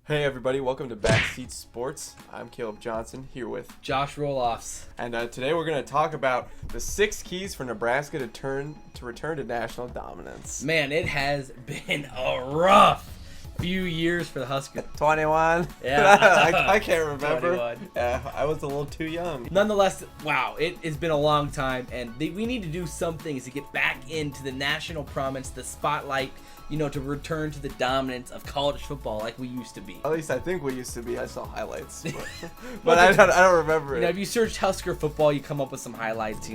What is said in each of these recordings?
Hey everybody, welcome to Backseat Sports. I'm Caleb Johnson here with Josh Roloffs. And today we're going to talk about the 6 keys for Nebraska to return to national dominance. Man, it has been a rough few years for the Huskers. 21. Yeah. I can't remember. 21. I was a little too young. Nonetheless, wow, it has been a long time, and we need to do some things to get back into the national prominence, the spotlight, to return to the dominance of college football like we used to be. At least I think we used to be. I saw highlights, but I don't remember it. If you search Husker football, you come up with some highlights.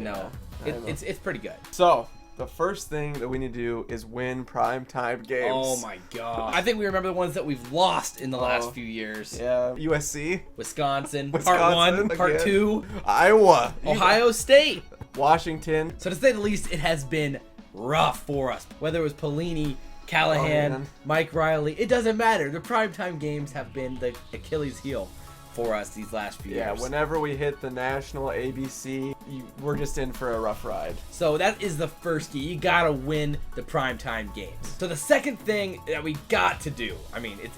It's pretty good. So the first thing that we need to do is win primetime games. Oh my god! I think we remember the ones that we've lost in the last few years. Yeah, USC, Wisconsin, part 1, part again. 2, Iowa, Ohio State, Washington. So to say the least, it has been rough for us. Whether it was Pelini, Callahan, Mike Riley, it doesn't matter. The primetime games have been the Achilles heel for us these last few years. Yeah, whenever we hit the national ABC, we're just in for a rough ride. So that is the first key. You gotta win the primetime games. So the second thing that we got to do,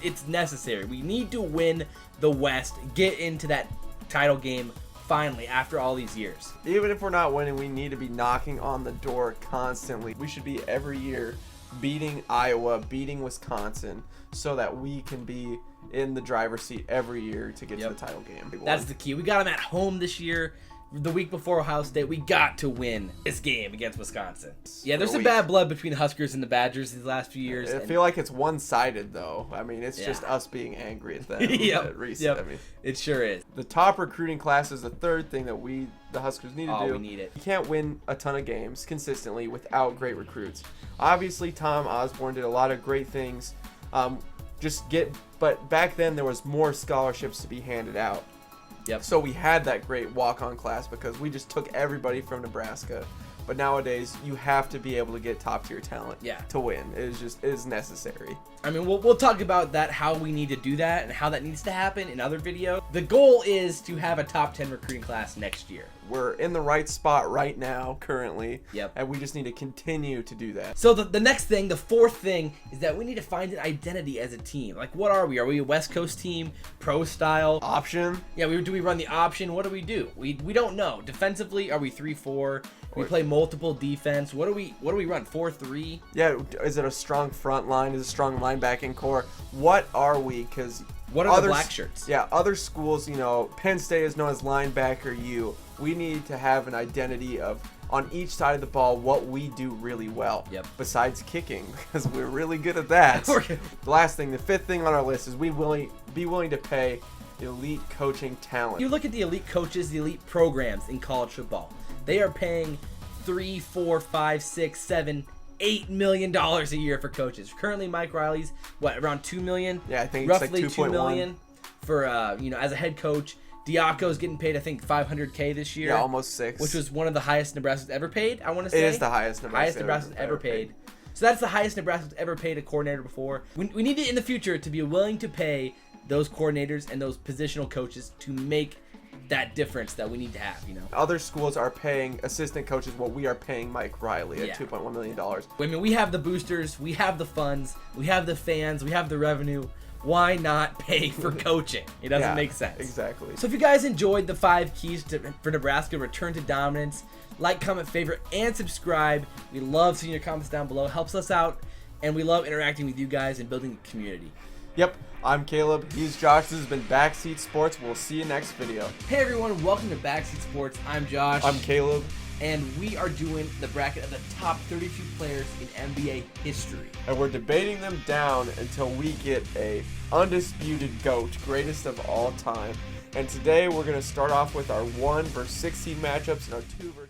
it's necessary. We need to win the West, get into that title game finally after all these years. Even if we're not winning, we need to be knocking on the door constantly. We should be every year beating Iowa, beating Wisconsin, so that we can be in the driver's seat every year to get to the title game. That's the key. We got them at home this year. The week before Ohio State, we got to win this game against Wisconsin. Yeah, there's some bad blood between the Huskers and the Badgers these last few years. I feel like it's one-sided, though. It's just us being angry at them. It sure is. The top recruiting class is the third thing that the Huskers need to do. We need it. You can't win a ton of games consistently without great recruits. Obviously, Tom Osborne did a lot of great things. But back then there was more scholarships to be handed out. Yep. So we had that great walk-on class because we just took everybody from Nebraska. But nowadays, you have to be able to get top-tier talent to win. It is necessary. We'll talk about that, how we need to do that, and how that needs to happen in other videos. The goal is to have a top 10 recruiting class next year. We're in the right spot right now, currently. Yep. And we just need to continue to do that. So the next thing, the fourth thing, is that we need to find an identity as a team. Like, what are we? Are we a West Coast team? Pro style? Option? Yeah, do we run the option? What do we do? We don't know. Defensively, are we 3-4? We play multiple defense. What do we run? 4-3? Yeah, is it a strong front line? Is it a strong linebacking core? What are we? Because what are the black shirts? Yeah, other schools, Penn State is known as linebacker U. We need to have an identity of, on each side of the ball, what we do really well. Yep. Besides kicking, because we're really good at that. The last thing, the fifth thing on our list is be willing to pay elite coaching talent. You look at the elite coaches, the elite programs in college football. They are paying $3, $4, $5, $6, $7, $8 million a year for coaches. Currently, Mike Riley's around $2 million. Yeah, I think roughly it's like $2 million for as a head coach. Diaco's getting paid, I think, $500K this year. Yeah, almost $6. Which was one of the highest Nebraska's ever paid. I want to say it is the highest Nebraska's ever paid. So that's the highest Nebraska's ever paid a coordinator before. We need it in the future to be willing to pay those coordinators and those positional coaches to make that difference that we need to have. Other schools are paying assistant coaches what we are paying Mike Riley at $2.1 million. We have the boosters, we have the funds, we have the fans, we have the revenue. Why not pay for coaching? It doesn't make sense. Exactly. So if you guys enjoyed the 5 keys for Nebraska return to dominance, like, comment, favorite, and subscribe. We love seeing your comments down below. It helps us out, and we love interacting with you guys and building a community. Yep, I'm Caleb. He's Josh. This has been Backseat Sports. We'll see you next video. Hey everyone, welcome to Backseat Sports. I'm Josh. I'm Caleb. And we are doing the bracket of the top 32 players in NBA history. And we're debating them down until we get a undisputed GOAT, greatest of all time. And today we're going to start off with our 1 versus 16 matchups and our 2 versus